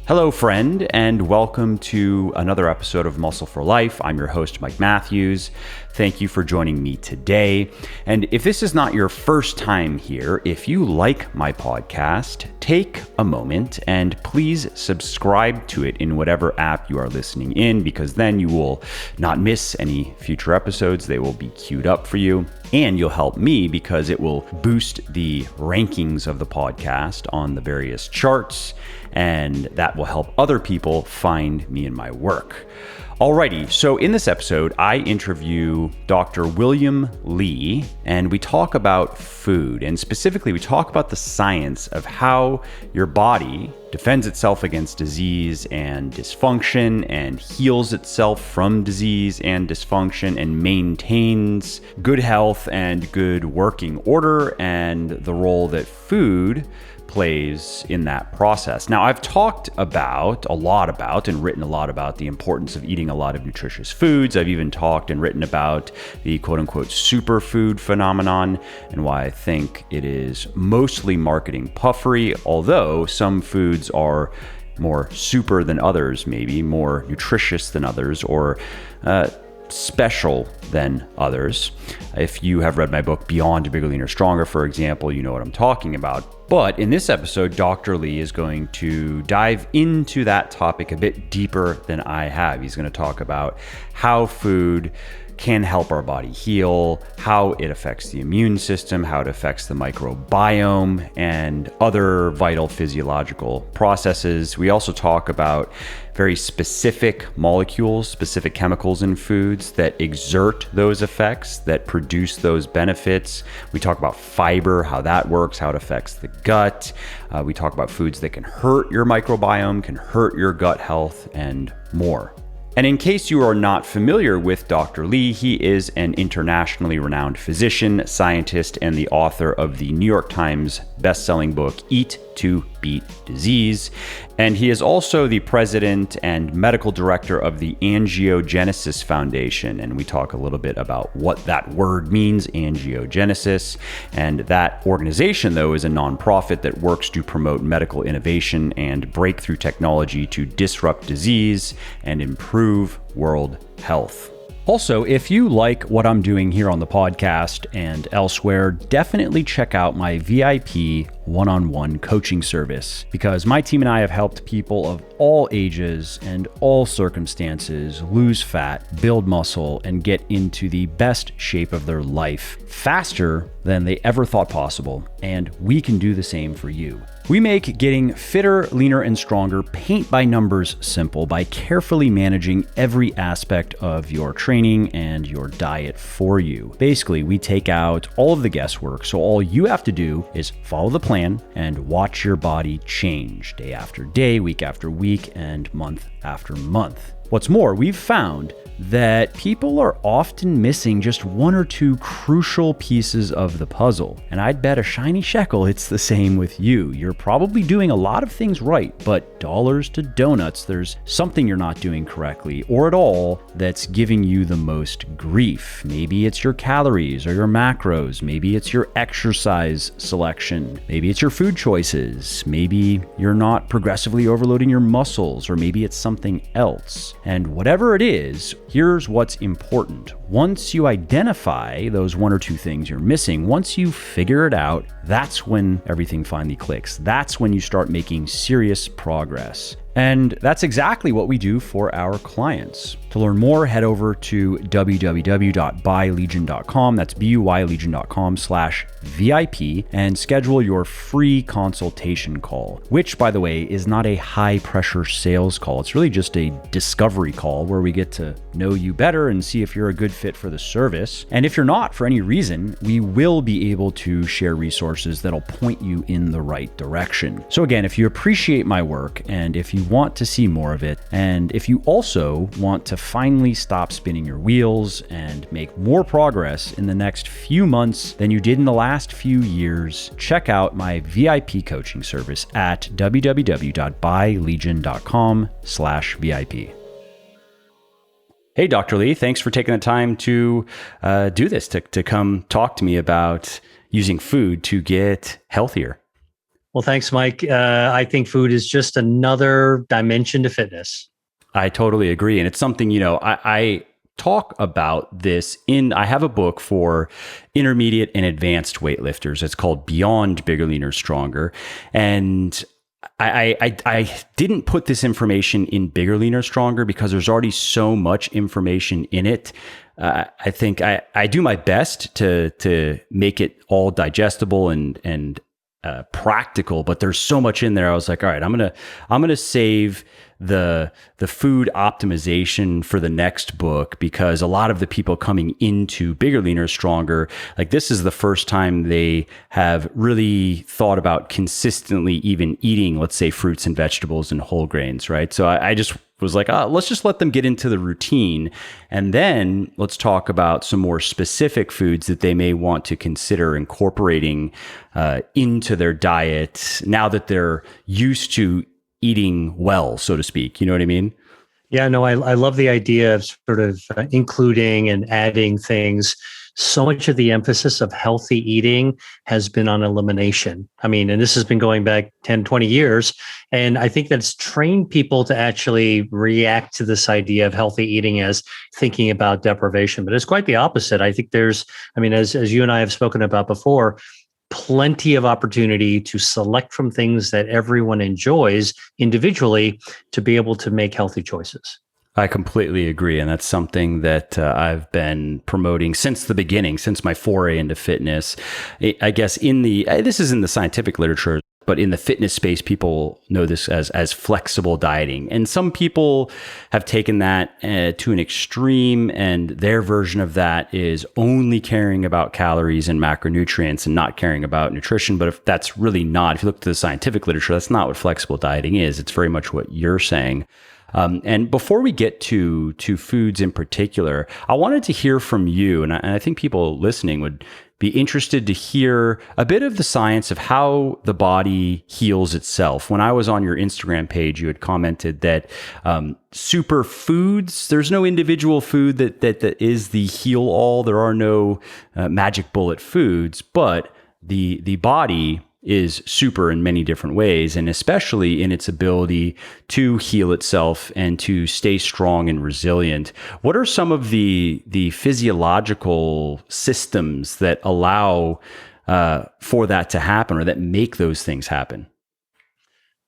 Hello, friend, and welcome to another episode of Muscle for Life. I'm your host, Mike Matthews. Thank you for joining me today. And if this is not your first time here, if you like my podcast, take a moment and please subscribe to it in whatever app you are listening in, because then you will not miss any future episodes. They will be queued up for you. And you'll help me because it will boost the rankings of the podcast on the various charts, and that will help other people find me and my work. Alrighty, so in this episode, I interview Dr. William Li, and we talk about food, and specifically we talk about the science of how your body defends itself against disease and dysfunction and heals itself from disease and dysfunction and maintains good health and good working order, and the role that food plays in that process. Now, I've talked a lot about and written a lot about the importance of eating a lot of nutritious foods. I've even talked and written about the quote unquote superfood phenomenon and why I think it is mostly marketing puffery, although some foods are more super than others, maybe more nutritious than others, or special than others. If you have read my book, Beyond Bigger, Leaner, Stronger, for example, you know what I'm talking about. But in this episode, Dr. Li is going to dive into that topic a bit deeper than I have. He's going to talk about how food can help our body heal, how it affects the immune system, how it affects the microbiome, and other vital physiological processes. We also talk about very specific molecules, specific chemicals in foods that exert those effects, that produce those benefits. We talk about fiber, how that works, how it affects the gut. We talk about foods that can hurt your microbiome, can hurt your gut health, and more. And in case you are not familiar with Dr. Li, he is an internationally renowned physician, scientist, and the author of the New York Times best-selling book, Eat to Beat Disease. And he is also the president and medical director of the Angiogenesis Foundation. And we talk a little bit about what that word means, angiogenesis. And that organization, though, is a nonprofit that works to promote medical innovation and breakthrough technology to disrupt disease and improve world health. Also, if you like what I'm doing here on the podcast and elsewhere, definitely check out my VIP one-on-one coaching service, because my team and I have helped people of all ages and all circumstances lose fat, build muscle, and get into the best shape of their life faster than they ever thought possible. And we can do the same for you. We make getting fitter, leaner, and stronger paint by numbers simple by carefully managing every aspect of your training and your diet for you. Basically, we take out all of the guesswork, so all you have to do is follow the plan and watch your body change day after day, week after week, and month after month. What's more, we've found that people are often missing just one or two crucial pieces of the puzzle. And I'd bet a shiny shekel it's the same with you. You're probably doing a lot of things right, but dollars to donuts, there's something you're not doing correctly or at all that's giving you the most grief. Maybe it's your calories or your macros. Maybe it's your exercise selection. Maybe it's your food choices. Maybe you're not progressively overloading your muscles, or maybe it's something else. And whatever it is, here's what's important. Once you identify those one or two things you're missing, once you figure it out, that's when everything finally clicks. That's when you start making serious progress. And that's exactly what we do for our clients. To learn more, head over to www.buylegion.com. That's buylegion.com/VIP, and schedule your free consultation call, which, by the way, is not a high pressure sales call. It's really just a discovery call where we get to know you better and see if you're a good fit for the service. And if you're not, for any reason, we will be able to share resources that'll point you in the right direction. So again, if you appreciate my work and if you want to see more of it, and if you also want to finally stop spinning your wheels and make more progress in the next few months than you did in the last few years, check out my VIP coaching service at www.buylegion.com/VIP. Hey, Dr. Li, thanks for taking the time to do this, to come talk to me about using food to get healthier. Well, thanks, Mike. I think food is just another dimension to fitness. I totally agree. And it's something, I talk about this I have a book for intermediate and advanced weightlifters. It's called Beyond Bigger, Leaner, Stronger. And I didn't put this information in Bigger, Leaner, Stronger because there's already so much information in it. I think I do my best to make it all digestible and practical, but there's so much in there. I was like, all right, I'm gonna save the food optimization for the next book, because a lot of the people coming into Bigger, Leaner, Stronger, like this is the first time they have really thought about consistently even eating, let's say, fruits and vegetables and whole grains, right? So I just was like, let's just let them get into the routine. And then let's talk about some more specific foods that they may want to consider incorporating into their diet now that they're used to eating well, so to speak. You know what I mean? Yeah, no, I love the idea of sort of including and adding things. So much of the emphasis of healthy eating has been on elimination. I mean, and this has been going back 10, 20 years. And I think that's trained people to actually react to this idea of healthy eating as thinking about deprivation. But it's quite the opposite. I think as you and I have spoken about before, plenty of opportunity to select from things that everyone enjoys individually to be able to make healthy choices. I completely agree. And that's something that I've been promoting since the beginning, since my foray into fitness. I guess this is in the scientific literature, but in the fitness space, people know this as flexible dieting. And some people have taken that to an extreme, and their version of that is only caring about calories and macronutrients and not caring about nutrition. But if you look to the scientific literature, that's not what flexible dieting is. It's very much what you're saying. And before we get to foods in particular, I wanted to hear from you, and I think people listening would be interested to hear a bit of the science of how the body heals itself. When I was on your Instagram page, you had commented that superfoods, there's no individual food that is the heal-all. There are no magic bullet foods, but the body is super in many different ways, and especially in its ability to heal itself and to stay strong and resilient. What are some of the physiological systems that allow for that to happen, or that make those things happen?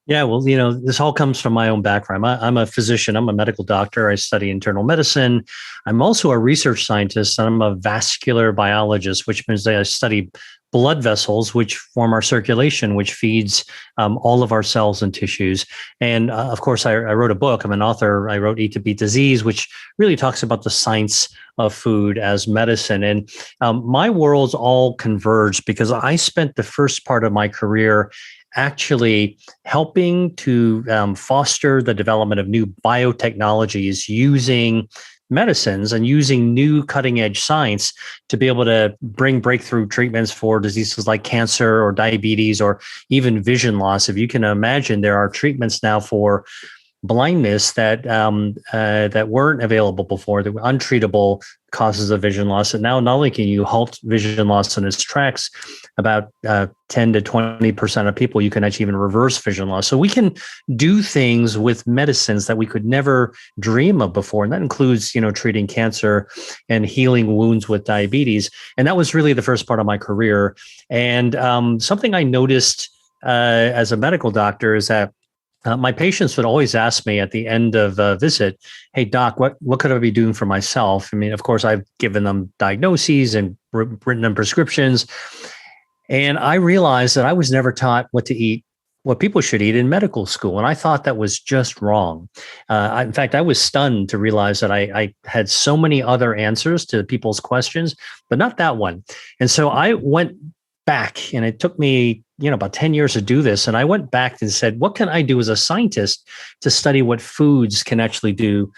Yeah, well, this all comes from my own background. I'm a physician. I'm a medical doctor. I study internal medicine. I'm also a research scientist, and I'm a vascular biologist, which means that I study blood vessels, which form our circulation, which feeds all of our cells and tissues. And of course, I wrote a book. I'm an author. I wrote Eat to Beat Disease, which really talks about the science of food as medicine. And my worlds all converged because I spent the first part of my career actually helping to foster the development of new biotechnologies using medicines and using new cutting edge science to be able to bring breakthrough treatments for diseases like cancer or diabetes or even vision loss. If you can imagine, there are treatments now for blindness that weren't available before, that were untreatable causes of vision loss. And now not only can you halt vision loss in its tracks, about 10 to 20% of people, you can actually even reverse vision loss. So we can do things with medicines that we could never dream of before. And that includes, treating cancer and healing wounds with diabetes. And that was really the first part of my career. And something I noticed as a medical doctor is that my patients would always ask me at the end of a visit, "Hey, doc, what could I be doing for myself?" I mean, of course, I've given them diagnoses and written them prescriptions. And I realized that I was never taught what to eat, what people should eat in medical school. And I thought that was just wrong. In fact, I was stunned to realize that I had so many other answers to people's questions, but not that one. And so I went back, and it took me, about 10 years to do this. And I went back and said, what can I do as a scientist to study what foods can actually do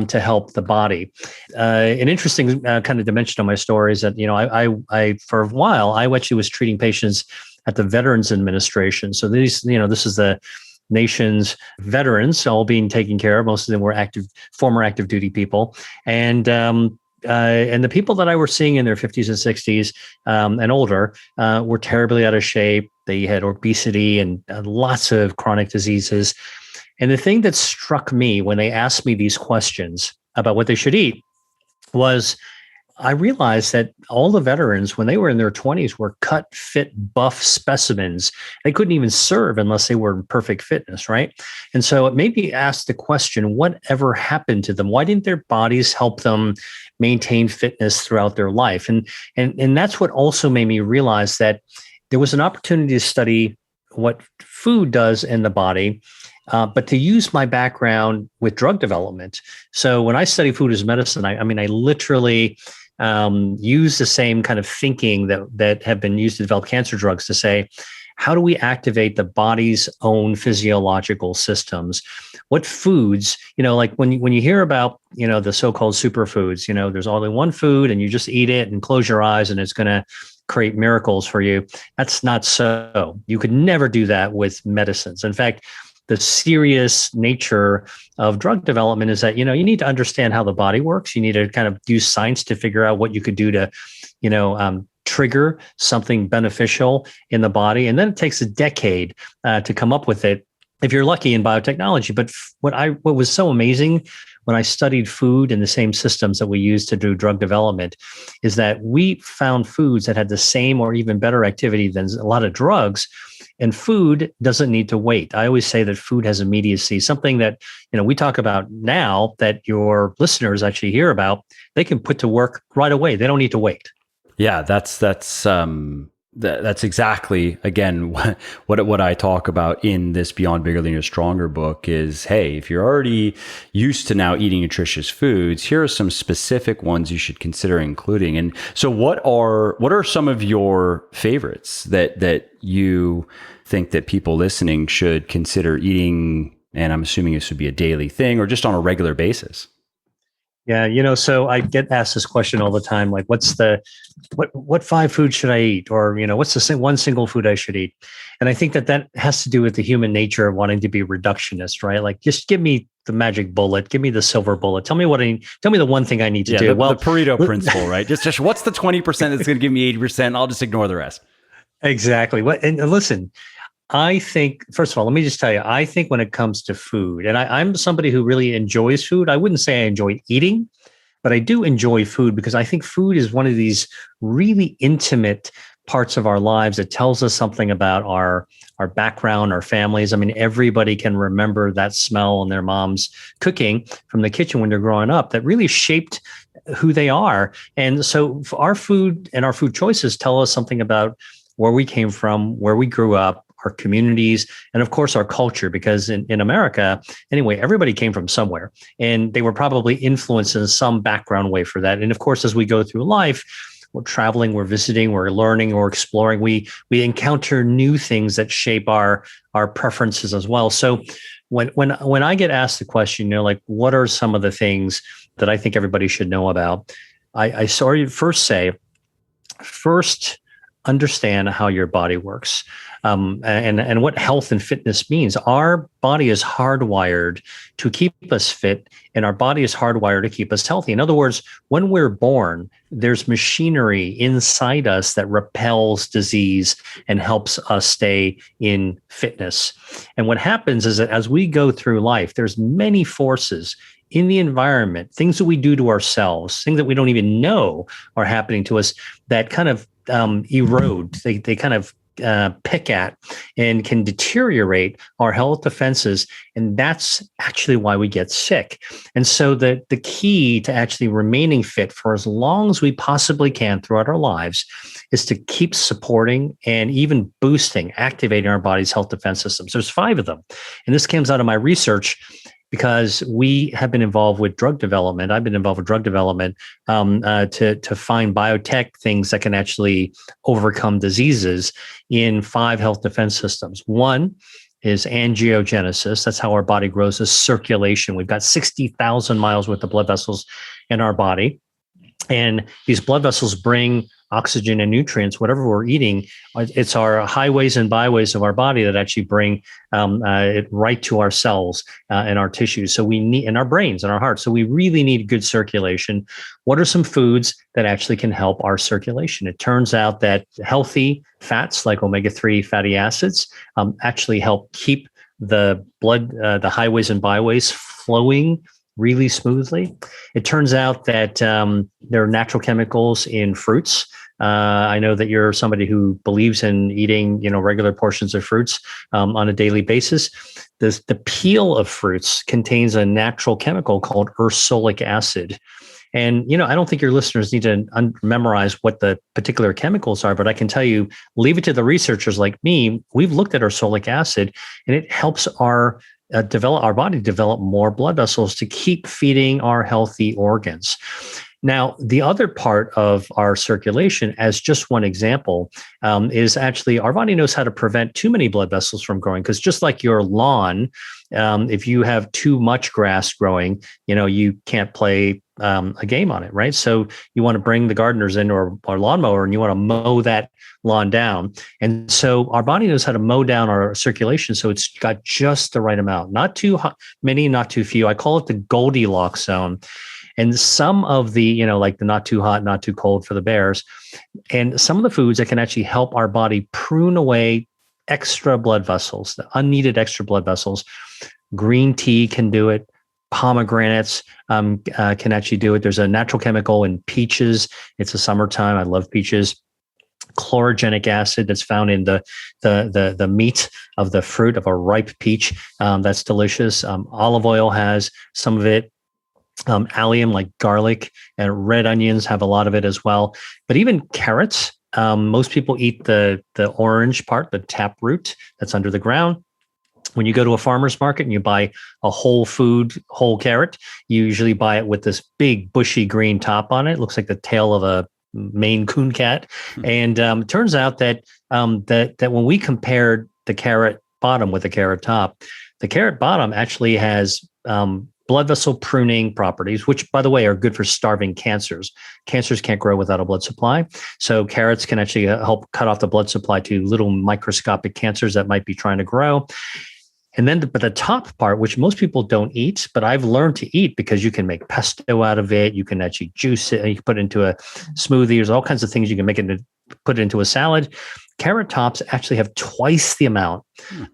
to help the body? An interesting kind of dimension of my story is that, I for a while, I actually was treating patients at the Veterans Administration. So this is the nation's veterans all being taken care of. Most of them were former active duty people. And and the people that I were seeing in their 50s and 60s and older were terribly out of shape. They had obesity and lots of chronic diseases. And the thing that struck me when they asked me these questions about what they should eat was I realized that all the veterans, when they were in their 20s, were cut, fit, buff specimens. They couldn't even serve unless they were in perfect fitness, right? And so it made me ask the question, whatever happened to them? Why didn't their bodies help them maintain fitness throughout their life? And that's what also made me realize that there was an opportunity to study what food does in the body, but to use my background with drug development. So when I study food as medicine, I literally use the same kind of thinking that have been used to develop cancer drugs to say, how do we activate the body's own physiological systems? What foods, like when you hear about, the so-called superfoods, there's only one food and you just eat it and close your eyes and it's going to create miracles for you. That's not so. You could never do that with medicines. In fact, the serious nature of drug development is that, you need to understand how the body works. You need to kind of use science to figure out what you could do to, trigger something beneficial in the body. And then it takes a decade to come up with it, if you're lucky in biotechnology. But what was so amazing when I studied food in the same systems that we use to do drug development is that we found foods that had the same or even better activity than a lot of drugs. And food doesn't need to wait. I always say that food has immediacy, something that, we talk about now that your listeners actually hear about, they can put to work right away. They don't need to wait. Yeah, that's exactly, again, what I talk about in this Beyond Bigger, Leaner, Stronger book is, hey, if you're already used to now eating nutritious foods, here are some specific ones you should consider including. And so what are some of your favorites that you think that people listening should consider eating? And I'm assuming this would be a daily thing or just on a regular basis. Yeah, so I get asked this question all the time, like, what 5 foods should I eat? Or, what's the one single food I should eat? And I think that has to do with the human nature of wanting to be reductionist, right? Like, just give me the magic bullet, give me the silver bullet. Tell me the one thing I need to do. The Pareto principle, right? Just what's the 20% that's going to give me 80%? I'll just ignore the rest. Exactly. And listen, I think, first of all, let me just tell you, I think when it comes to food, and I'm somebody who really enjoys food. I wouldn't say I enjoy eating, but I do enjoy food because I think food is one of these really intimate parts of our lives that tells us something about our background, our families. I mean, everybody can remember that smell in their mom's cooking from the kitchen when they're growing up that really shaped who they are. And so our food and our food choices tell us something about where we came from, where we grew up, our communities, and of course our culture, because in America, anyway, everybody came from somewhere and they were probably influenced in some background way for that. And of course, as we go through life, we're traveling, we're visiting, we're learning, we're exploring, we encounter new things that shape our preferences as well. So when I get asked the question, like, what are some of the things that I think everybody should know about? I first understand how your body works. And what health and fitness means. Our body is hardwired to keep us fit, and our body is hardwired to keep us healthy. In other words, when we're born, there's machinery inside us that repels disease and helps us stay in fitness. And what happens is that as we go through life, there's many forces in the environment, things that we do to ourselves, things that we don't even know are happening to us that kind of erode. They kind of pick at and can deteriorate our health defenses. And that's actually why we get sick. And so the key to actually remaining fit for as long as we possibly can throughout our lives is to keep supporting and even boosting, activating our body's health defense systems. There's 5 of them. And this comes out of my research because we have been involved with drug development. I've been involved with drug development to find biotech things that can actually overcome diseases in 5 health defense systems. One is angiogenesis. That's how our body grows, is circulation. We've got 60,000 miles worth of blood vessels in our body. And these blood vessels bring oxygen and nutrients, whatever we're eating. It's our highways and byways of our body that actually bring it right to our cells and our tissues. So we need, in our brains and our hearts. So we really need good circulation. What are some foods that actually can help our circulation? It turns out that healthy fats like omega-3 fatty acids actually help keep the blood, the highways and byways flowing really smoothly. It turns out that there are natural chemicals in fruits. I know that you're somebody who believes in eating, regular portions of fruits on a daily basis. The peel of fruits contains a natural chemical called ursolic acid. And, I don't think your listeners need to memorize what the particular chemicals are, but I can tell you, leave it to the researchers like me. We've looked at ursolic acid, and it helps our body develop more blood vessels to keep feeding our healthy organs. Now, the other part of our circulation, as just one example, is actually our body knows how to prevent too many blood vessels from growing. Because just like your lawn, if you have too much grass growing, you can't play a game on it, right? So you want to bring the gardeners in or lawnmower, and you want to mow that lawn down. And so our body knows how to mow down our circulation. So it's got just the right amount, not too many, not too few. I call it the Goldilocks zone. And some of the, like the not too hot, not too cold for the bears, and some of the foods that can actually help our body prune away extra blood vessels, the unneeded extra blood vessels. Green tea can do it. Pomegranates can actually do it. There's a natural chemical in peaches. It's the summertime. I love peaches. Chlorogenic acid that's found in the meat of the fruit of a ripe peach. That's delicious. Olive oil has some of it. Allium, like garlic, and red onions have a lot of it as well. But even carrots, most people eat the orange part, the tap root that's under the ground. When you go to a farmer's market and you buy a whole carrot, you usually buy it with this big bushy green top on it. It looks like the tail of a Maine Coon cat. And it turns out that when we compared the carrot bottom with the carrot top, the carrot bottom actually has blood vessel pruning properties, which, by the way, are good for starving cancers. Cancers can't grow without a blood supply. So carrots can actually help cut off the blood supply to little microscopic cancers that might be trying to grow. And then the top part, which most people don't eat, but I've learned to eat because you can make pesto out of it. You can actually juice it, and you can put it into a smoothie. There's all kinds of things you can make it into, put it into a salad. Carrot tops actually have twice the amount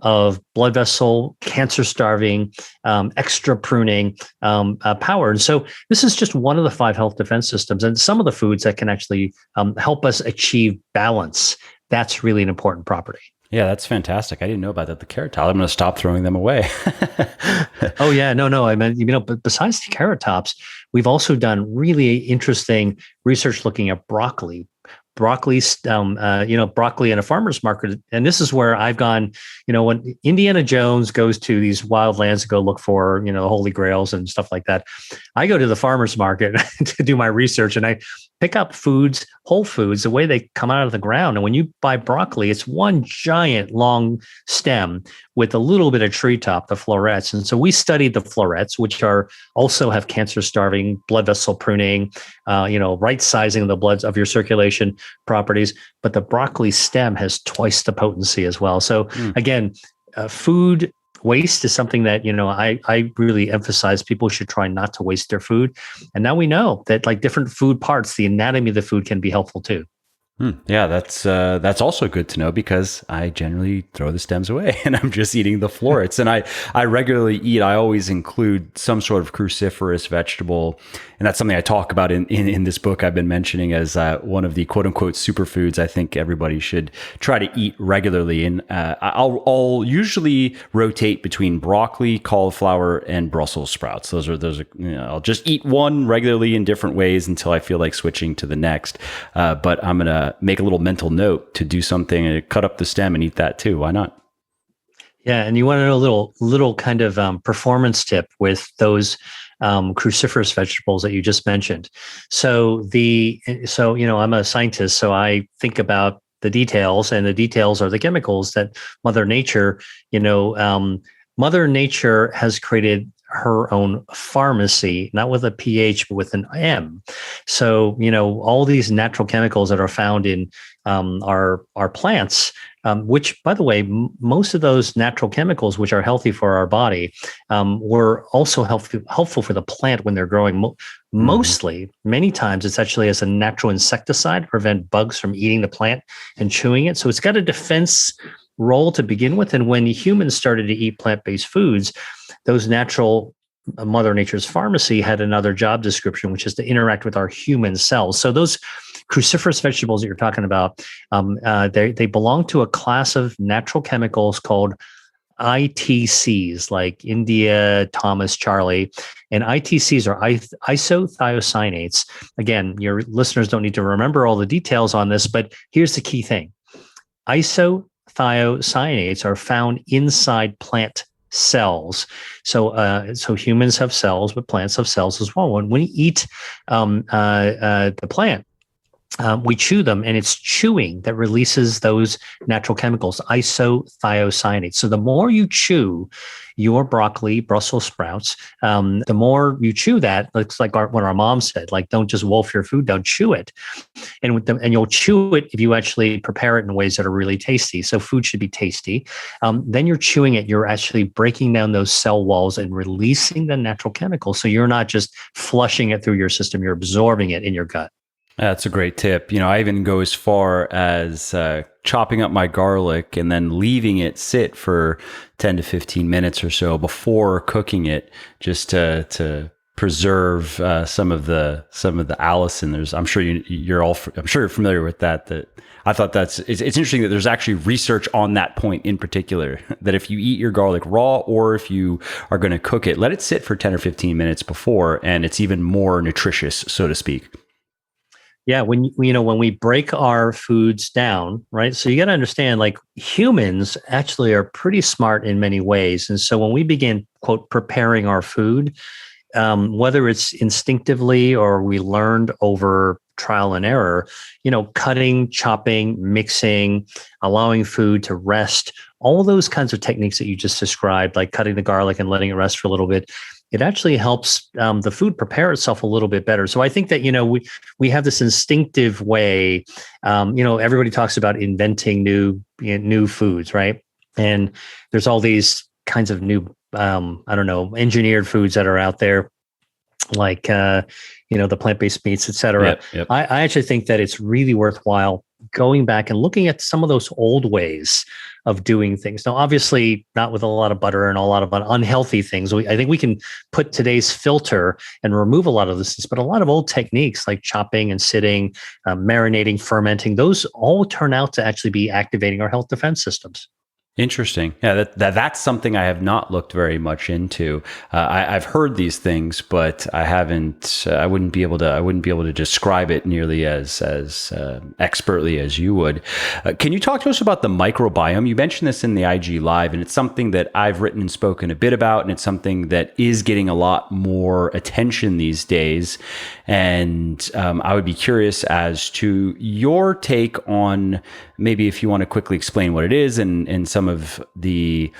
of blood vessel, cancer starving, extra pruning power. And so this is just one of the 5 health defense systems, and some of the foods that can actually help us achieve balance. That's really an important property. Yeah, that's fantastic. I didn't know about that. The carrot top. I'm going to stop throwing them away. Oh yeah, no. I mean, but besides the carrot tops, we've also done really interesting research looking at broccoli. Broccoli in a farmer's market. And this is where I've gone, when Indiana Jones goes to these wild lands to go look for, holy grails and stuff like that, I go to the farmer's market to do my research, and I pick up foods, whole foods, the way they come out of the ground. And when you buy broccoli, it's one giant long stem with a little bit of treetop, the florets. And so we studied the florets, which also have cancer starving, blood vessel pruning, right sizing the blood of your circulation properties. But the broccoli stem has twice the potency as well. So again, food waste is something that, I really emphasize people should try not to waste their food. And now we know that like different food parts, the anatomy of the food can be helpful too. Yeah, that's also good to know, because I generally throw the stems away and I'm just eating the florets. And I regularly I always include some sort of cruciferous vegetable. And that's something I talk about in this book I've been mentioning as one of the quote unquote superfoods I think everybody should try to eat regularly. And I'll usually rotate between broccoli, cauliflower, and Brussels sprouts. Those are I'll just eat one regularly in different ways until I feel like switching to the next. But I'm going to make a little mental note to do something and cut up the stem and eat that too. Why not? Yeah. And you want to know a little kind of performance tip with those cruciferous vegetables that you just mentioned. So I'm a scientist, so I think about the details, and the details are the chemicals that Mother Nature has created her own pharmacy, not with a PH, but with an M. So, all these natural chemicals that are found in our plants, which, by the way, most of those natural chemicals, which are healthy for our body, were also helpful for the plant when they're growing. Mostly, many times, it's actually as a natural insecticide to prevent bugs from eating the plant and chewing it. So it's got a defense role to begin with. And when humans started to eat plant-based foods, those natural Mother Nature's pharmacy had another job description, which is to interact with our human cells. So those cruciferous vegetables that you're talking about, they belong to a class of natural chemicals called ITCs, like India, Thomas, Charlie. And ITCs are isothiocyanates. Again, your listeners don't need to remember all the details on this, but here's the key thing. Isothiocyanates are found inside plant cells. So humans have cells, but plants have cells as well. When we eat the plant, we chew them, and it's chewing that releases those natural chemicals, isothiocyanates. So the more you chew your broccoli, Brussels sprouts, the more you chew that. It's like what our mom said, like, don't just wolf your food down, chew it. And you'll chew it if you actually prepare it in ways that are really tasty. So food should be tasty. Then you're chewing it, you're actually breaking down those cell walls and releasing the natural chemicals. So you're not just flushing it through your system, you're absorbing it in your gut. That's a great tip. I even go as far as chopping up my garlic and then leaving it sit for 10 to 15 minutes or so before cooking it, just to preserve some of the allicin. I'm sure you're familiar with that. That I thought it's interesting that there's actually research on that point in particular, that if you eat your garlic raw or if you are going to cook it, let it sit for 10 or 15 minutes before, and it's even more nutritious, so to speak. Yeah, when we break our foods down, right? So you got to understand, like, humans actually are pretty smart in many ways. And so when we begin, quote, preparing our food, whether it's instinctively or we learned over trial and error, cutting, chopping, mixing, allowing food to rest, all those kinds of techniques that you just described, like cutting the garlic and letting it rest for a little bit, it actually helps the food prepare itself a little bit better. So I think that, we have this instinctive way, everybody talks about inventing new foods, right? And there's all these kinds of new, engineered foods that are out there, like, the plant-based meats, et cetera. Yep. I actually think that it's really worthwhile going back and looking at some of those old ways of doing things. Now, obviously, not with a lot of butter and a lot of unhealthy things. I think we can put today's filter and remove a lot of this, but a lot of old techniques like chopping and sitting, marinating, fermenting, those all turn out to actually be activating our health defense systems. Interesting. Yeah, that's something I have not looked very much into. I've heard these things, but I haven't. I wouldn't be able to describe it nearly as expertly as you would. Can you talk to us about the microbiome? You mentioned this in the IG Live, and it's something that I've written and spoken a bit about, and it's something that is getting a lot more attention these days. And I would be curious as to your take on, maybe if you want to quickly explain what it is and some of the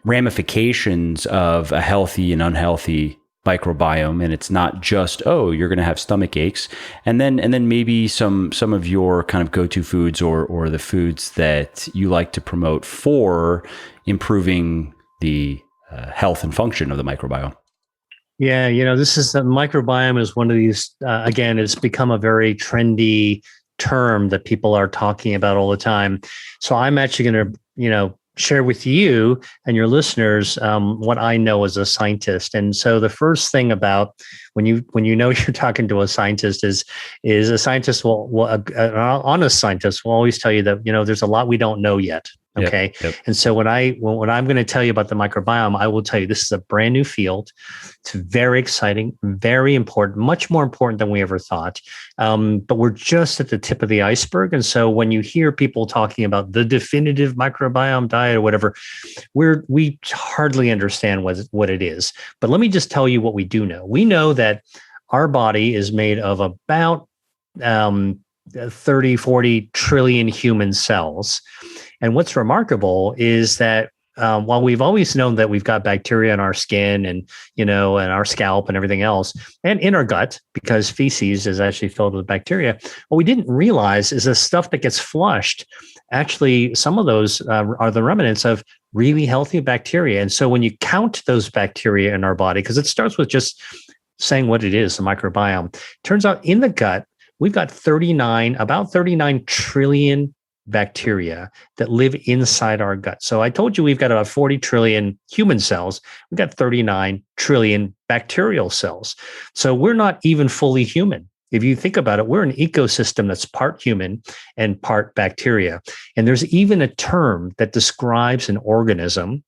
ramifications of a healthy and unhealthy microbiome. And it's not just, you're going to have stomach aches. And then maybe some of your kind of go-to foods or the foods that you like to promote for improving the health and function of the microbiome. Yeah, this is the microbiome is one of these, again, it's become a very trendy term that people are talking about all the time. So I'm actually going to, share with you and your listeners what I know as a scientist. And so the first thing about when you you're talking to a scientist is a scientist an honest scientist will always tell you that, there's a lot we don't know yet. Okay. Yep. And so when I'm going to tell you about the microbiome, I will tell you this is a brand new field. It's very exciting, very important, much more important than we ever thought. But we're just at the tip of the iceberg. And so when you hear people talking about the definitive microbiome diet or whatever, we hardly understand what it is. But let me just tell you what we do know. We know that our body is made of about 30, 40 trillion human cells. And what's remarkable is that while we've always known that we've got bacteria in our skin and, and our scalp and everything else, and in our gut, because feces is actually filled with bacteria, what we didn't realize is the stuff that gets flushed, actually, some of those are the remnants of really healthy bacteria. And so when you count those bacteria in our body, because it starts with just saying what it is, the microbiome, turns out in the gut, we've got about 39 trillion bacteria that live inside our gut. So I told you we've got about 40 trillion human cells. We've got 39 trillion bacterial cells. So we're not even fully human. If you think about it, we're an ecosystem that's part human and part bacteria. And there's even a term that describes an organism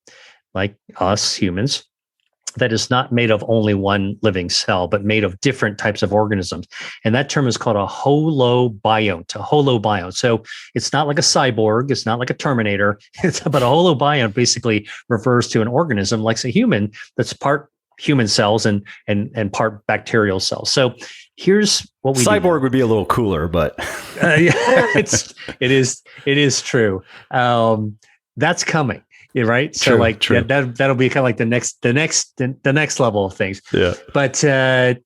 like us humans that is not made of only one living cell, but made of different types of organisms. And that term is called a holobionte. So it's not like a cyborg, it's not like a Terminator, but a holobionte basically refers to an organism like a human that's part human cells and part bacterial cells. So here's what we cyborg would be a little cooler, but yeah, it is true. That's coming. Yeah, right. So true. That'll be kind of like the next level of things. Yeah. But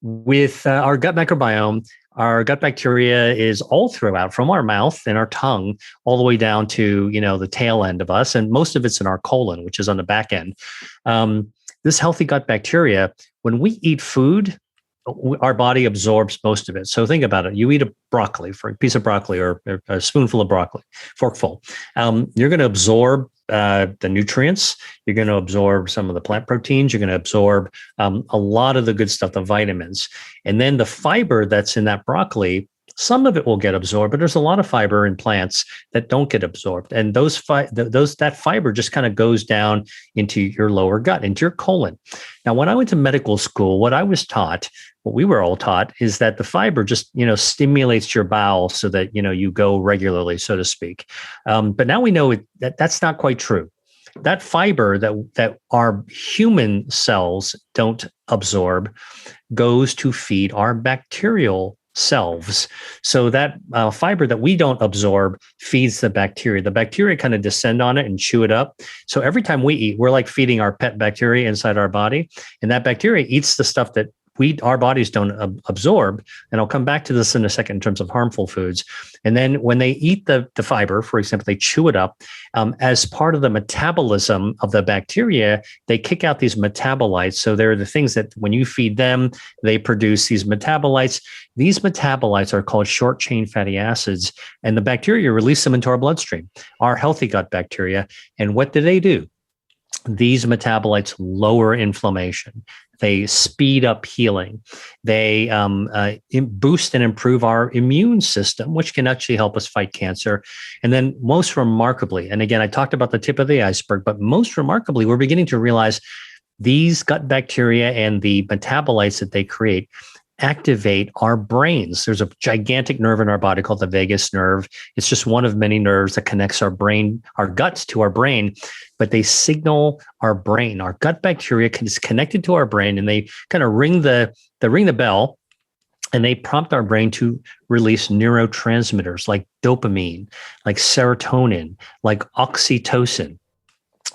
with our gut microbiome, our gut bacteria is all throughout, from our mouth and our tongue all the way down to the tail end of us, and most of it's in our colon, which is on the back end. This healthy gut bacteria, when we eat food, our body absorbs most of it. So think about it. You eat a piece of broccoli or a spoonful of broccoli, forkful. You're going to absorb the nutrients. You're going to absorb some of the plant proteins. You're going to absorb a lot of the good stuff, the vitamins. And then the fiber that's in that broccoli, some of it will get absorbed, but there's a lot of fiber in plants that don't get absorbed. And that fiber just kind of goes down into your lower gut, into your colon. Now, when I went to medical school, what we were all taught is that the fiber just, stimulates your bowel so that, you go regularly, so to speak. But now we know that that's not quite true. That fiber that our human cells don't absorb goes to feed our bacterial selves. So that fiber that we don't absorb feeds the bacteria. The bacteria kind of descend on it and chew it up. So every time we eat, we're like feeding our pet bacteria inside our body. And that bacteria eats the stuff that our bodies don't absorb. And I'll come back to this in a second in terms of harmful foods. And then when they eat the fiber, for example, they chew it up, as part of the metabolism of the bacteria, they kick out these metabolites. So they're the things that when you feed them, they produce these metabolites. These metabolites are called short chain fatty acids, and the bacteria release them into our bloodstream, our healthy gut bacteria. And what do? These metabolites lower inflammation. They speed up healing. They boost and improve our immune system, which can actually help us fight cancer. And then most remarkably, and again, I talked about the tip of the iceberg, but most remarkably, we're beginning to realize these gut bacteria and the metabolites that they create activate our brains. There's a gigantic nerve in our body called the vagus nerve. It's just one of many nerves that connects our guts to our brain, but they signal our brain. Our gut bacteria is connected to our brain, and they kind of ring the bell, and they prompt our brain to release neurotransmitters like dopamine, like serotonin, like oxytocin.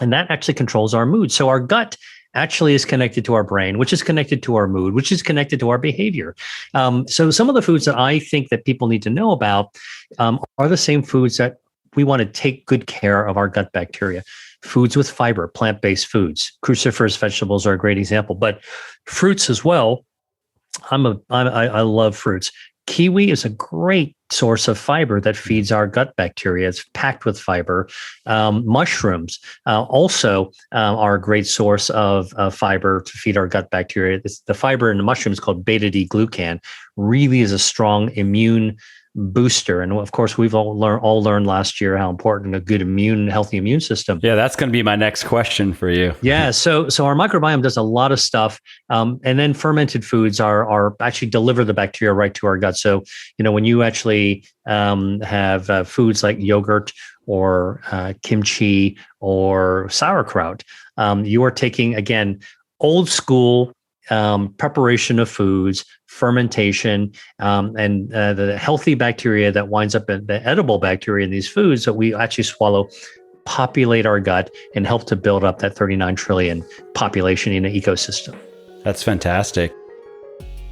And that actually controls our mood. So our gut actually is connected to our brain, which is connected to our mood, which is connected to our behavior. So some of the foods that I think that people need to know about are the same foods that we want to take good care of our gut bacteria. Foods with fiber, plant-based foods. Cruciferous vegetables are a great example, but fruits as well. I love fruits. Kiwi is a great source of fiber that feeds our gut bacteria. It's packed with fiber. Mushrooms also are a great source of fiber to feed our gut bacteria. The fiber in the mushroom is called beta-D-glucan, really is a strong immune booster. And of course, we've all learned last year how important a good healthy immune system. Yeah, that's going to be my next question for you. Yeah, so our microbiome does a lot of stuff, and then fermented foods are actually deliver the bacteria right to our gut. So when you actually have foods like yogurt or kimchi or sauerkraut, you are taking, again, old school preparation of foods, fermentation, and the healthy bacteria that winds up in the edible bacteria in these foods that we actually swallow populate our gut and help to build up that 39 trillion population in an ecosystem. That's fantastic.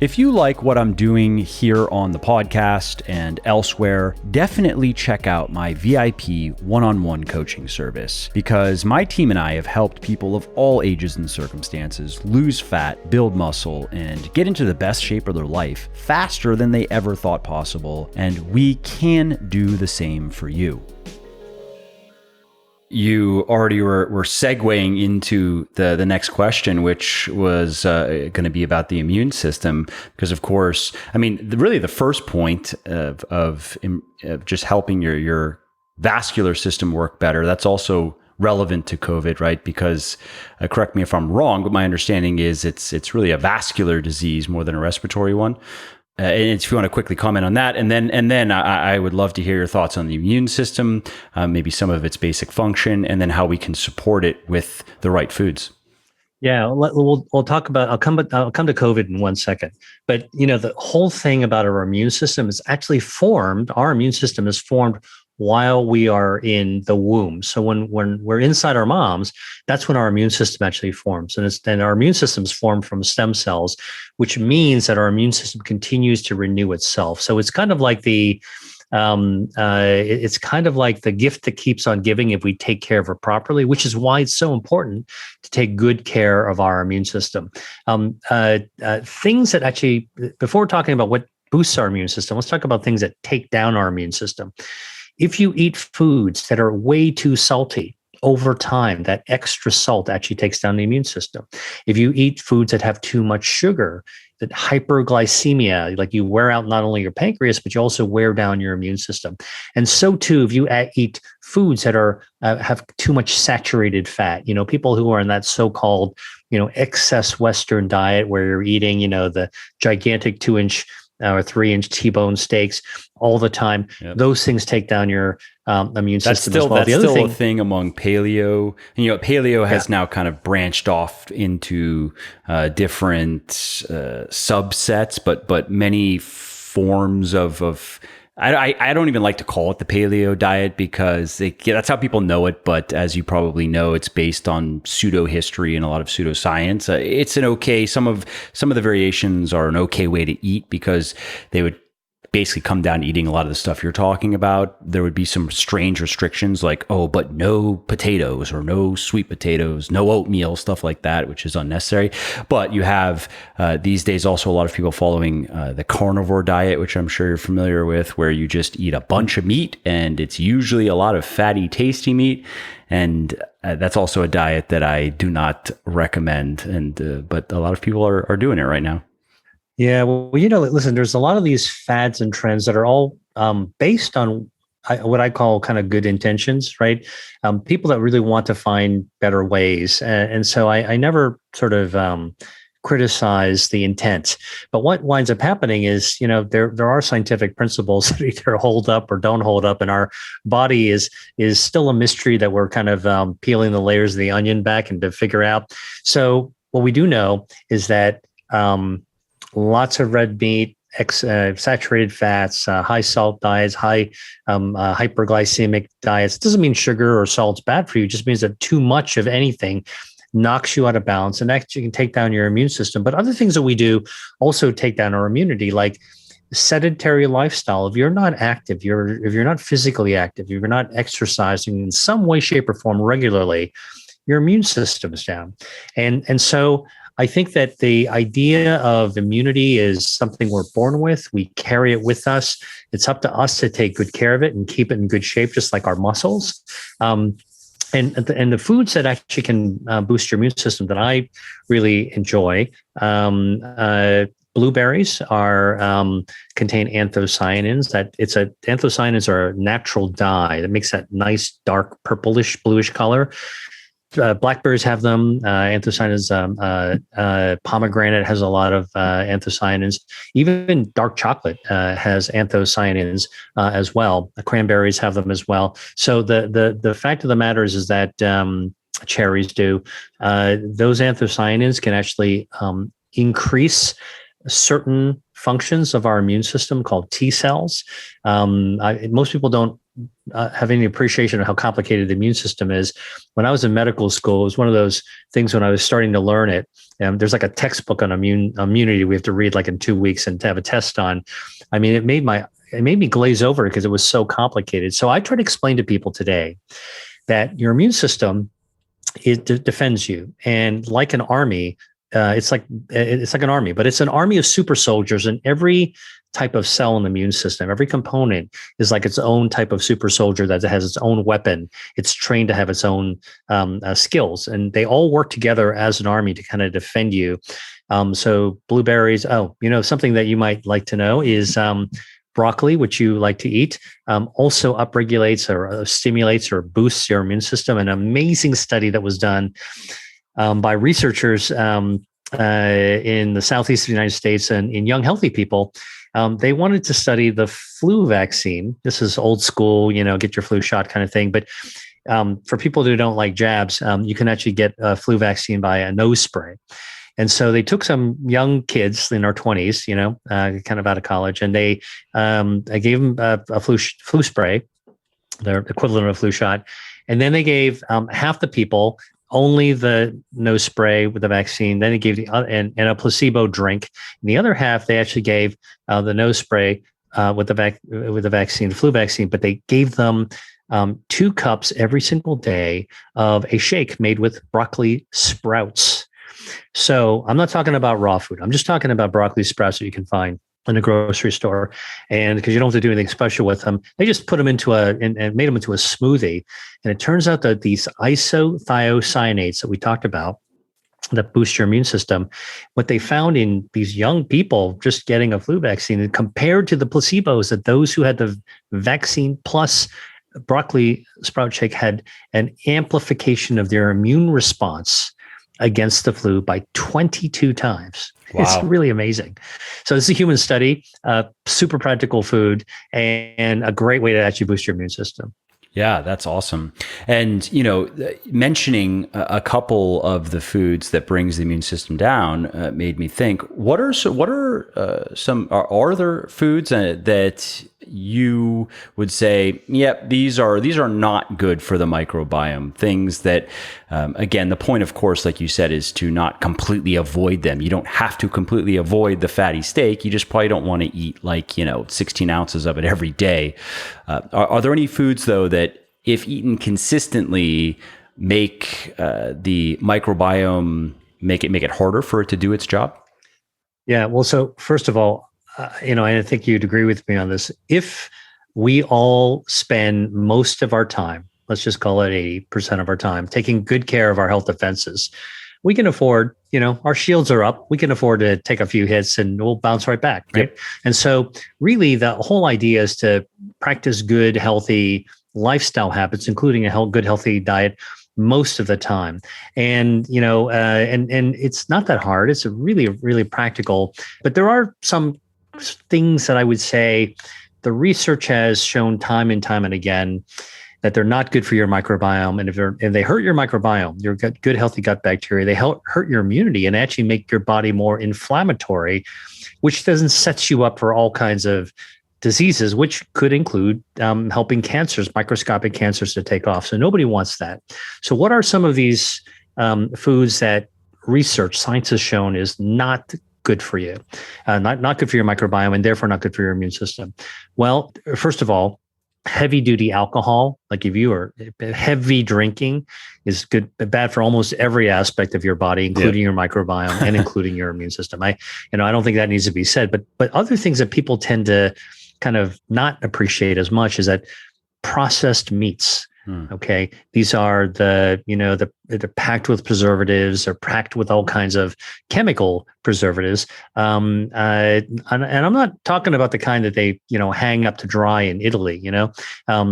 If you like what I'm doing here on the podcast and elsewhere, definitely check out my VIP one-on-one coaching service, because my team and I have helped people of all ages and circumstances lose fat, build muscle, and get into the best shape of their life faster than they ever thought possible. And we can do the same for you. You already were segueing into the next question, which was going to be about the immune system, because of course, I mean, really the first point of just helping your vascular system work better, that's also relevant to COVID, right? Because correct me if I'm wrong, but my understanding is it's really a vascular disease more than a respiratory one. And if you want to quickly comment on that, and then I would love to hear your thoughts on the immune system, maybe some of its basic function, and then how we can support it with the right foods. Yeah, we'll talk about. I'll come to COVID in 1 second. But the whole thing about our immune system is actually formed. Our immune system is formed while we are in the womb. So when we're inside our moms, that's when our immune system actually forms. And our immune system is formed from stem cells, which means that our immune system continues to renew itself. So it's kind of like the gift that keeps on giving if we take care of it properly, which is why it's so important to take good care of our immune system. Things that actually, before talking about what boosts our immune system, let's talk about things that take down our immune system. If you eat foods that are way too salty, over time, that extra salt actually takes down the immune system. If you eat foods that have too much sugar, that hyperglycemia, like you wear out not only your pancreas, but you also wear down your immune system. And so too, if you eat foods that are have too much saturated fat, people who are in that so-called, excess Western diet where you're eating, the gigantic 2-inch or 3-inch T-bone steaks all the time. Yep. Those things take down your immune system as well. That's still a thing among paleo. And, paleo has now kind of branched off into different subsets, but many forms of I don't even like to call it the paleo diet because that's how people know it. But as you probably know, it's based on pseudo history and a lot of pseudoscience. It's an okay. Some of the variations are an okay way to eat because they would basically come down to eating a lot of the stuff you're talking about. There would be some strange restrictions like, but no potatoes or no sweet potatoes, no oatmeal, stuff like that, which is unnecessary. But you have these days also a lot of people following the carnivore diet, which I'm sure you're familiar with, where you just eat a bunch of meat and it's usually a lot of fatty, tasty meat. And that's also a diet that I do not recommend. But a lot of people are doing it right now. Yeah, well, listen, there's a lot of these fads and trends that are all based on what I call kind of good intentions, right? People that really want to find better ways. And so I never sort of criticize the intent. But what winds up happening is, there are scientific principles that either hold up or don't hold up. And our body is still a mystery that we're kind of peeling the layers of the onion back and to figure out. So what we do know is that lots of red meat, saturated fats, high salt diets, high hyperglycemic diets. It doesn't mean sugar or salt's bad for you. It just means that too much of anything knocks you out of balance and actually can take down your immune system. But other things that we do also take down our immunity, like sedentary lifestyle. If you're not active, if you're not physically active, if you're not exercising in some way, shape, or form regularly, your immune system's down. And so I think that the idea of immunity is something we're born with. We carry it with us. It's up to us to take good care of it and keep it in good shape, just like our muscles. And the foods that actually can boost your immune system that I really enjoy, blueberries contain anthocyanins. Anthocyanins are a natural dye that makes that nice dark purplish bluish color. Blackberries have them. Anthocyanins. Pomegranate has a lot of anthocyanins. Even dark chocolate has anthocyanins as well. Cranberries have them as well. So the fact of the matter is that cherries do. Those anthocyanins can actually increase certain functions of our immune system called T cells. Most people don't have any appreciation of how complicated the immune system is, when I was in medical school, it was one of those things when I was starting to learn it. There's like a textbook on immunity we have to read like in 2 weeks and to have a test on. I mean, it made me glaze over because it was so complicated. So I try to explain to people today that your immune system defends you, and like an army, it's like an army, but it's an army of super soldiers, and every type of cell in the immune system, every component is like its own type of super soldier that has its own weapon. It's trained to have its own skills, and they all work together as an army to kind of defend you. So blueberries. Oh, something that you might like to know is broccoli, which you like to eat, also upregulates or stimulates or boosts your immune system. An amazing study that was done by researchers in the southeast of the United States and in young, healthy people. They wanted to study the flu vaccine. This is old school, get your flu shot kind of thing. But for people who don't like jabs, you can actually get a flu vaccine by a nose spray. And so they took some young kids in our 20s, kind of out of college, and they gave them a flu spray, their equivalent of a flu shot. And then they gave half the people only the nose spray with the vaccine. Then they gave and a placebo drink. And the other half, they actually gave the nose spray with the vaccine, the flu vaccine, but they gave them 2 cups every single day of a shake made with broccoli sprouts. So I'm not talking about raw food. I'm just talking about broccoli sprouts that you can find in a grocery store. And because you don't have to do anything special with them, they just put them into and made them into a smoothie. And it turns out that these isothiocyanates that we talked about that boost your immune system, what they found in these young people just getting a flu vaccine, and compared to the placebos, that those who had the vaccine plus broccoli sprout shake had an amplification of their immune response against the flu by 22 times. Wow. It's really amazing. So this is a human study, super practical food, and a great way to actually boost your immune system. Yeah, that's awesome. And, mentioning a couple of the foods that brings the immune system down made me think, are there foods that you would say, yep, these are not good for the microbiome? Things that, again, the point, of course, like you said, is to not completely avoid them. You don't have to completely avoid the fatty steak. You just probably don't want to eat 16 ounces of it every day. Are there any foods, though, that if eaten consistently make the microbiome, make it harder for it to do its job? Yeah. Well, so first of all, and I think you'd agree with me on this. If we all spend most of our time, let's just call it 80% of our time, taking good care of our health defenses, we can afford, our shields are up. We can afford to take a few hits and we'll bounce right back. Right. Yep. And so really the whole idea is to practice good, healthy lifestyle habits, including a good, healthy diet most of the time. And, and it's not that hard. It's really, really practical, but there are some things that I would say the research has shown time and time and again that they're not good for your microbiome. And if they hurt your microbiome, your good, healthy gut bacteria, they hurt your immunity and actually make your body more inflammatory, which doesn't set you up for all kinds of diseases, which could include helping cancers, microscopic cancers to take off. So nobody wants that. So what are some of these foods that science has shown is not good for you, not good for your microbiome, and therefore not good for your immune system? Well, first of all, heavy duty alcohol, like if you are heavy drinking, is bad for almost every aspect of your body, including your microbiome and including your immune system. I don't think that needs to be said, but other things that people tend to kind of not appreciate as much is that processed meats. Okay. These are they're packed with preservatives or packed with all kinds of chemical preservatives. And I'm not talking about the kind that they, hang up to dry in Italy,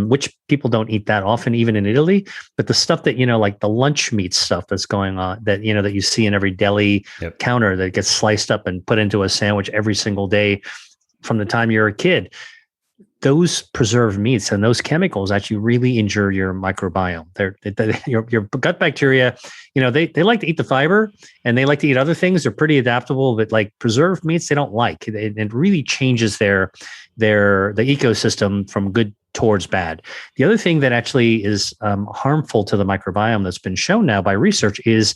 which people don't eat that often, even in Italy, but the stuff that, like the lunch meat stuff that's going on that, that you see in every deli counter that gets sliced up and put into a sandwich every single day from the time you're a kid. Those preserved meats and those chemicals actually really injure your microbiome. Your gut bacteria, they like to eat the fiber and they like to eat other things. They're pretty adaptable, but like preserved meats, they don't like. It really changes the ecosystem from good towards bad. The other thing that actually is harmful to the microbiome that's been shown now by research is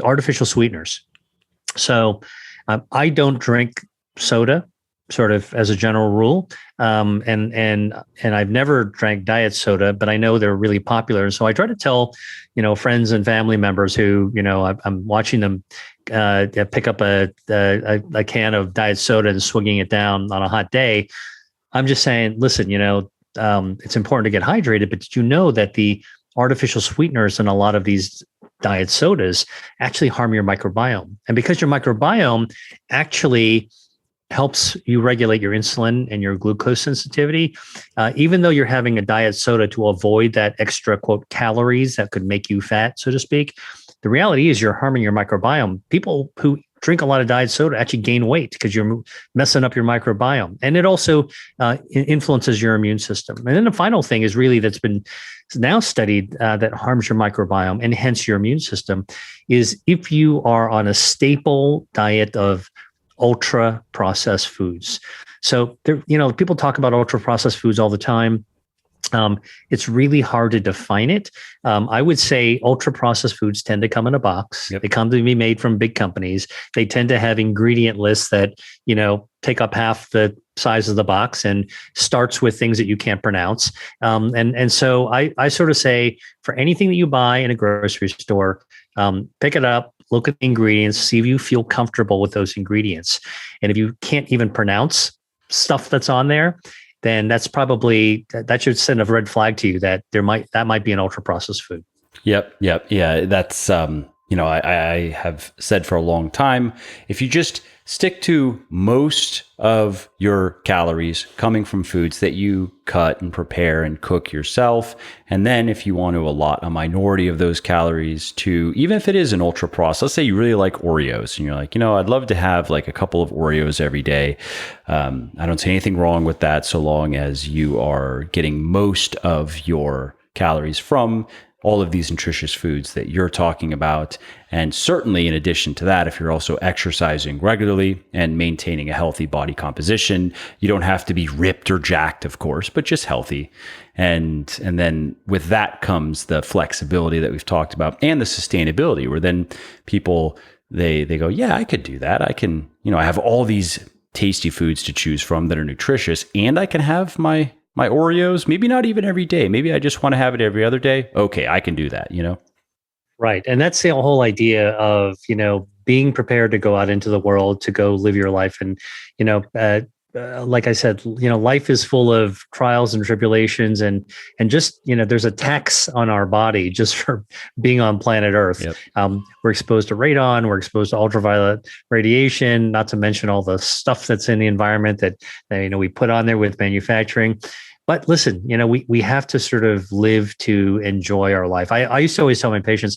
artificial sweeteners. So I don't drink soda, sort of as a general rule, and I've never drank diet soda, but I know they're really popular. And so I try to tell, friends and family members who, I'm watching them pick up a can of diet soda and swigging it down on a hot day. I'm just saying, listen, it's important to get hydrated, but did you know that the artificial sweeteners in a lot of these diet sodas actually harm your microbiome? And because your microbiome actually helps you regulate your insulin and your glucose sensitivity, even though you're having a diet soda to avoid that extra, quote, calories that could make you fat, so to speak, the reality is you're harming your microbiome. People who drink a lot of diet soda actually gain weight because you're messing up your microbiome. And it also influences your immune system. And then the final thing is really that's been now studied that harms your microbiome and hence your immune system is if you are on a staple diet of ultra processed foods. So there, people talk about ultra processed foods all the time. It's really hard to define it. I would say ultra processed foods tend to come in a box. Yep. They come to be made from big companies. They tend to have ingredient lists that, take up half the size of the box and starts with things that you can't pronounce. And so I sort of say for anything that you buy in a grocery store, pick it up, look at the ingredients, see if you feel comfortable with those ingredients. And if you can't even pronounce stuff that's on there, then that's probably, that should send a red flag to you that that might be an ultra processed food. Yep. Yeah. That's, I have said for a long time, if you just stick to most of your calories coming from foods that you cut and prepare and cook yourself, and then if you want to allot a minority of those calories to, even if it is an ultra processed, let's say you really like Oreos and you're like, I'd love to have like a couple of Oreos every day. I don't see anything wrong with that so long as you are getting most of your calories from all of these nutritious foods that you're talking about. And certainly in addition to that, if you're also exercising regularly and maintaining a healthy body composition, you don't have to be ripped or jacked, of course, but just healthy. And then with that comes the flexibility that we've talked about and the sustainability, where then people, they go, yeah, I could do that. I can, I have all these tasty foods to choose from that are nutritious, and I can have my Oreos, maybe not even every day. Maybe I just want to have it every other day. Okay, I can do that, Right. And that's the whole idea of, being prepared to go out into the world, to go live your life. And, like I said, life is full of trials and tribulations and just, there's a tax on our body just for being on planet Earth. Yep. We're exposed to radon, we're exposed to ultraviolet radiation, not to mention all the stuff that's in the environment that we put on there with manufacturing. But listen, we have to sort of live to enjoy our life. I used to always tell my patients,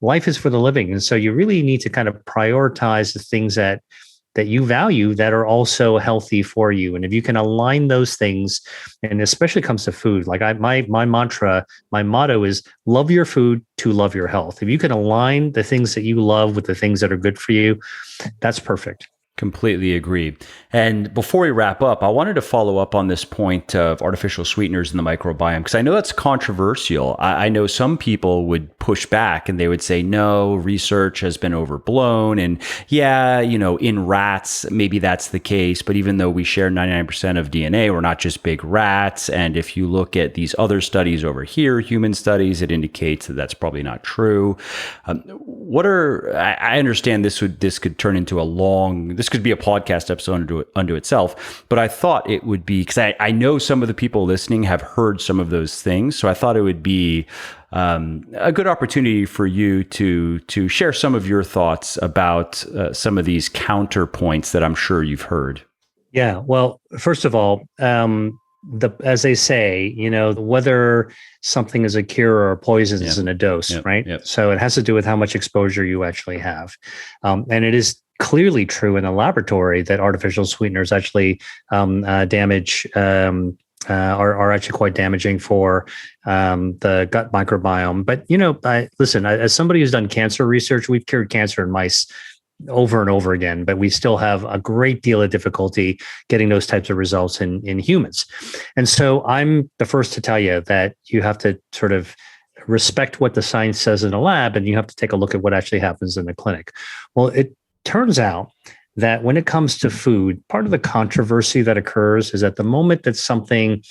life is for the living. And so you really need to kind of prioritize the things that you value that are also healthy for you. And if you can align those things, and especially comes to food, like my mantra, my motto is love your food to love your health. If you can align the things that you love with the things that are good for you, that's perfect. Completely agree. And before we wrap up, I wanted to follow up on this point of artificial sweeteners in the microbiome, because I know that's controversial. I know some people would push back and they would say, no, research has been overblown. And yeah, in rats, maybe that's the case. But even though we share 99% of DNA, we're not just big rats. And if you look at these other studies over here, human studies, it indicates that that's probably not true. I understand this could turn into this could be a podcast episode unto itself, but I thought it would be, because I know some of the people listening have heard some of those things. So I thought it would be a good opportunity for you to share some of your thoughts about some of these counterpoints that I'm sure you've heard. Yeah. Well, first of all, as they say, whether something is a cure or a poison is in a dose, right? Yep. So it has to do with how much exposure you actually have. And it is clearly true in the laboratory that artificial sweeteners actually damage, are actually quite damaging for the gut microbiome. But, listen, as somebody who's done cancer research, we've cured cancer in mice over and over again, but we still have a great deal of difficulty getting those types of results in humans. And so I'm the first to tell you that you have to sort of respect what the science says in the lab, and you have to take a look at what actually happens in the clinic. Well, it turns out that when it comes to food, part of the controversy that occurs is at the moment that something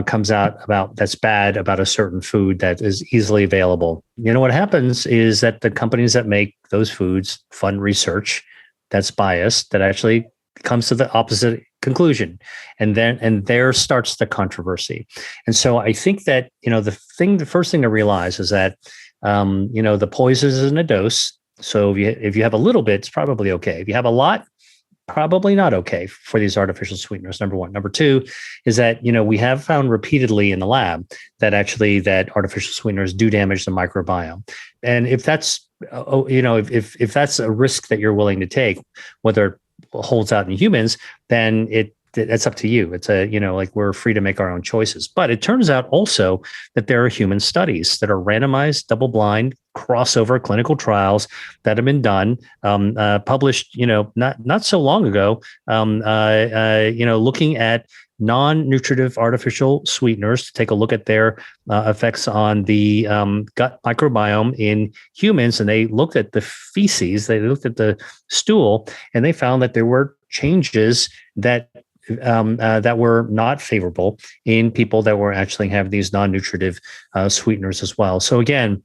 comes out about that's bad about a certain food that is easily available. What happens is that the companies that make those foods fund research that's biased, that actually comes to the opposite conclusion. And there starts the controversy. And so I think that, the first thing to realize is that, the poison is in a dose. So if you have a little bit, it's probably okay. If you have a lot, probably not okay for these artificial sweeteners, number one. Number two is that, we have found repeatedly in the lab that actually that artificial sweeteners do damage the microbiome. And if that's, if that's a risk that you're willing to take, whether it holds out in humans, then that's up to you. It's we're free to make our own choices. But it turns out also that there are human studies that are randomized, double-blind, crossover clinical trials that have been done, published, not so long ago, looking at non-nutritive artificial sweeteners to take a look at their effects on the gut microbiome in humans. And they looked at the feces, they looked at the stool, and they found that there were changes that were not favorable in people that were actually have these non-nutritive sweeteners as well. So again,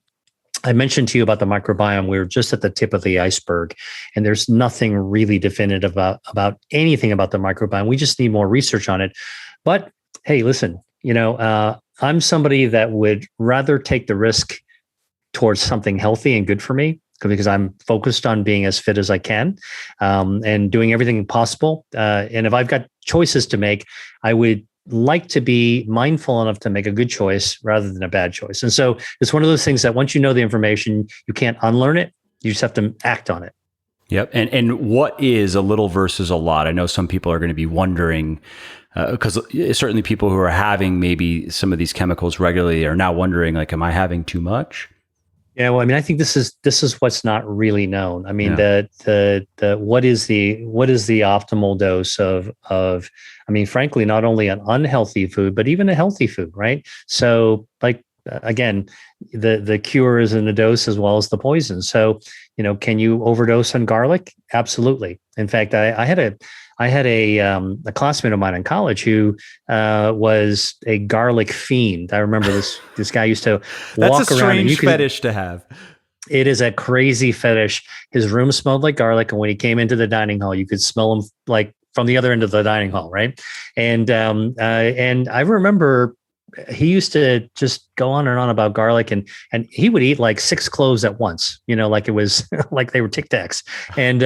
I mentioned to you about the microbiome. We're just at the tip of the iceberg, and there's nothing really definitive about anything about the microbiome. We just need more research on it. But hey, listen, I'm somebody that would rather take the risk towards something healthy and good for me, because I'm focused on being as fit as I can, and doing everything possible. And if I've got choices to make, I would like to be mindful enough to make a good choice rather than a bad choice. And so it's one of those things that once you know the information, you can't unlearn it. You just have to act on it. Yep. And what is a little versus a lot? I know some people are going to be wondering, because certainly people who are having maybe some of these chemicals regularly are now wondering, like, am I having too much? Yeah, well, I mean, I think this is what's not really known. I mean, the what is the optimal dose of I mean, frankly, not only an unhealthy food, but even a healthy food, right? So, like, again, the cure is in the dose as well as the poison. So, can you overdose on garlic? Absolutely. In fact, I had a classmate of mine in college who was a garlic fiend. I remember this guy used to walk That's a around. strange fetish to have. It is a crazy fetish. His room smelled like garlic, and when he came into the dining hall, you could smell him like from the other end of the dining hall, right? And I remember he used to just go on and on about garlic, and he would eat like 6 cloves at once, like it was like they were Tic Tacs. And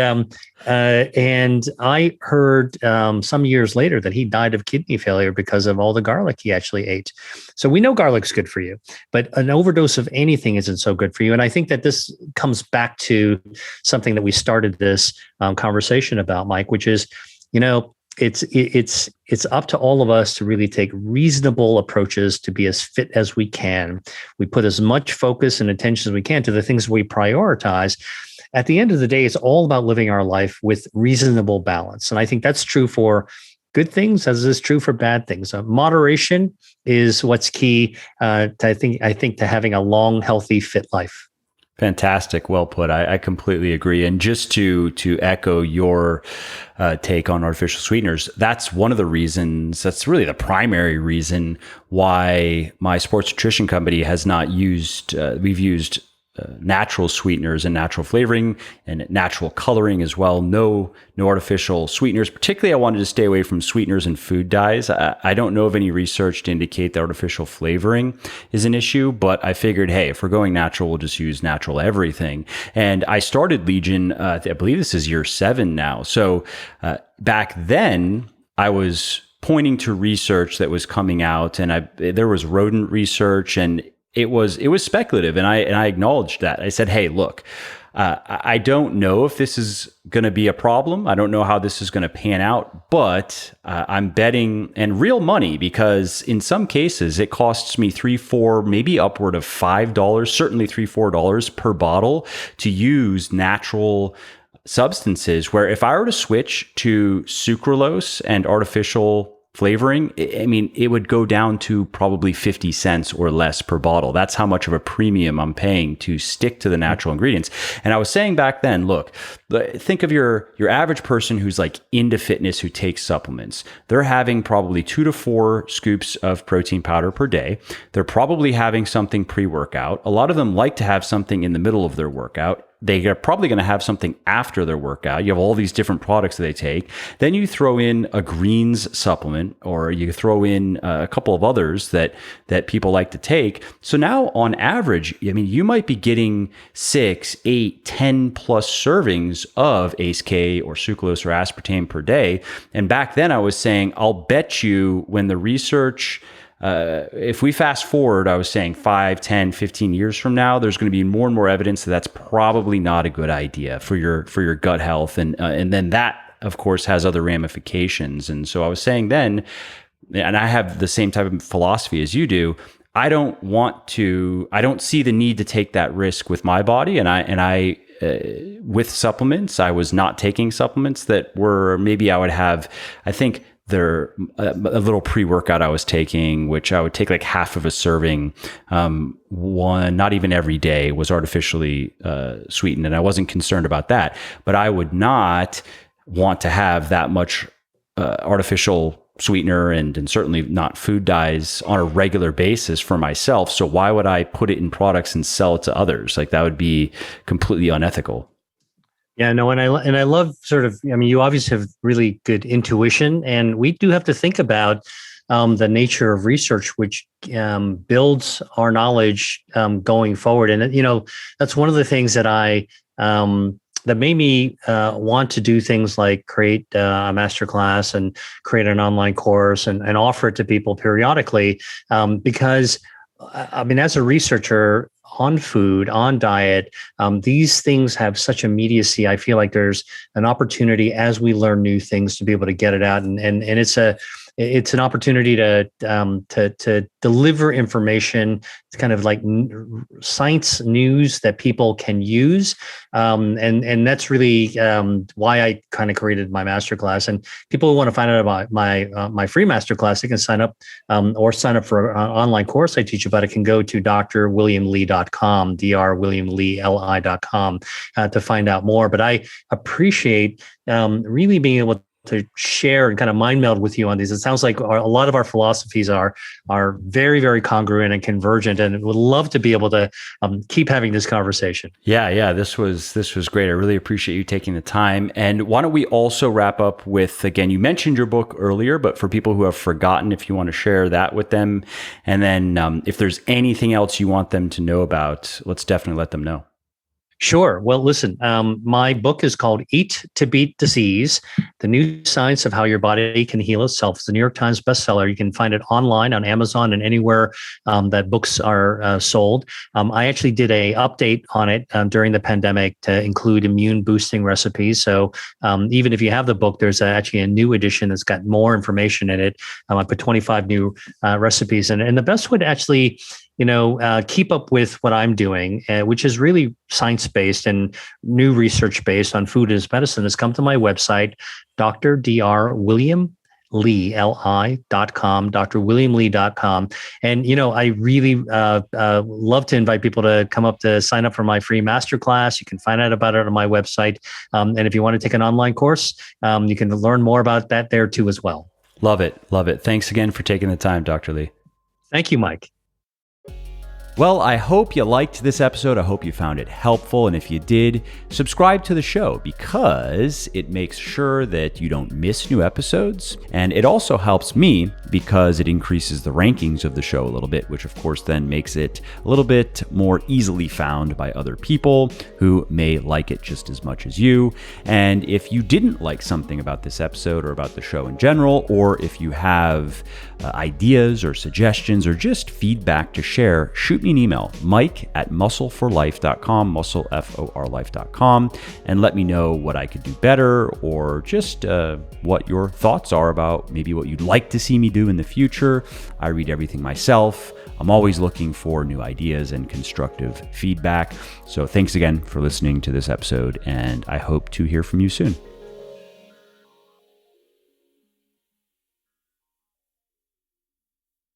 I heard some years later that he died of kidney failure because of all the garlic he actually ate. So we know garlic's good for you, but an overdose of anything isn't so good for you. And I think that this comes back to something that we started this conversation about, Mike, which is, it's up to all of us to really take reasonable approaches to be as fit as we can. We put as much focus and attention as we can to the things we prioritize. At the end of the day, it's all about living our life with reasonable balance. And I think that's true for good things as is true for bad things. Moderation is what's key I think to having a long, healthy, fit life. Fantastic. Well put. I completely agree. And just to echo your take on artificial sweeteners, that's one of the reasons, that's really the primary reason why my sports nutrition company has not used, we've used natural sweeteners and natural flavoring and natural coloring as well. No artificial sweeteners. Particularly, I wanted to stay away from sweeteners and food dyes. I don't know of any research to indicate that artificial flavoring is an issue, but I figured, hey, if we're going natural, we'll just use natural everything. And I started Legion, I believe this is year 7 now. So back then, I was pointing to research that was coming out, and there was rodent research, and it was speculative, and I acknowledged that. I said, hey, look, I don't know if this is going to be a problem. I don't know how this is going to pan out, but I'm betting, and real money, because in some cases it costs me $3, $4, maybe upward of $5, certainly $3, $4 per bottle to use natural substances where if I were to switch to sucralose and artificial flavoring, I mean, it would go down to probably 50 cents or less per bottle. That's how much of a premium I'm paying to stick to the natural ingredients. And I was saying back then, look, think of your average person who's like into fitness, who takes supplements. They're having probably 2 to 4 scoops of protein powder per day. They're probably having something pre-workout. A lot of them like to have something in the middle of their workout. They are probably going to have something after their workout. You have all these different products that they take. Then you throw in a greens supplement, or you throw in a couple of others that people like to take. So now on average, I mean, you might be getting 6, 8, 10 plus servings of ACE-K or sucralose or aspartame per day. And back then I was saying, I'll bet you when the research, if we fast forward, I was saying 5, 10, 15 years from now, there's going to be more and more evidence that that's probably not a good idea for your gut health. And then that, of course, has other ramifications. And so I was saying then, and I have the same type of philosophy as you do, I don't see the need to take that risk with my body. And I with supplements, I was not taking supplements that were, maybe I would have, I think, a little pre-workout I was taking, which I would take like half of a serving, one, not even every day, was artificially sweetened. And I wasn't concerned about that, but I would not want to have that much artificial sweetener and certainly not food dyes on a regular basis for myself. So why would I put it in products and sell it to others? Like, that would be completely unethical. Yeah, no, and I love sort of, I mean, you obviously have really good intuition, and we do have to think about the nature of research, which builds our knowledge going forward. And, you know, that's one of the things that that made me want to do things like create a masterclass and create an online course and offer it to people periodically. Because, I mean, as a researcher on food, on diet, these things have such immediacy. I feel like there's an opportunity as we learn new things to be able to get it out, and it's an opportunity to deliver information. It's kind of like science news that people can use, and that's really why I kind of created my masterclass. And people who want to find out about my free masterclass, they can sign up or sign up for an online course I teach about it. Can go to drwilliamli.com, drwilliamli.com, to find out more. But I appreciate really being able to share and kind of mind meld with you on these. It sounds like a lot of our philosophies are very, very congruent and convergent, and would love to be able to keep having this conversation. Yeah. This was great. I really appreciate you taking the time. And why don't we also wrap up with, again, you mentioned your book earlier, but for people who have forgotten, if you want to share that with them, and then if there's anything else you want them to know about, let's definitely let them know. Sure. Well, listen, my book is called Eat to Beat Disease, The New Science of How Your Body Can Heal Itself. It's the New York Times bestseller. You can find it online on Amazon and anywhere that books are sold. I actually did a update on it during the pandemic to include immune boosting recipes. So even if you have the book, there's actually a new edition that's got more information in it. I put 25 new recipes in it. And the best way to actually keep up with what I'm doing, which is really science-based and new research-based on food as medicine, has come to my website, drwilliamli.com, drwilliamli.com. And, I really love to invite people to come up to sign up for my free masterclass. You can find out about it on my website. And if you want to take an online course, you can learn more about that there too as well. Love it. Love it. Thanks again for taking the time, Dr. Li. Thank you, Mike. Well, I hope you liked this episode. I hope you found it helpful. And if you did, subscribe to the show, because it makes sure that you don't miss new episodes. And it also helps me because it increases the rankings of the show a little bit, which of course then makes it a little bit more easily found by other people who may like it just as much as you. And if you didn't like something about this episode or about the show in general, or if you have ideas or suggestions or just feedback to share, shoot me me an email, mike@muscleforlife.com, muscleforlife.com, and let me know what I could do better, or just what your thoughts are about maybe what you'd like to see me do in the future. I read everything myself. I'm always looking for new ideas and constructive feedback. So thanks again for listening to this episode, and I hope to hear from you soon.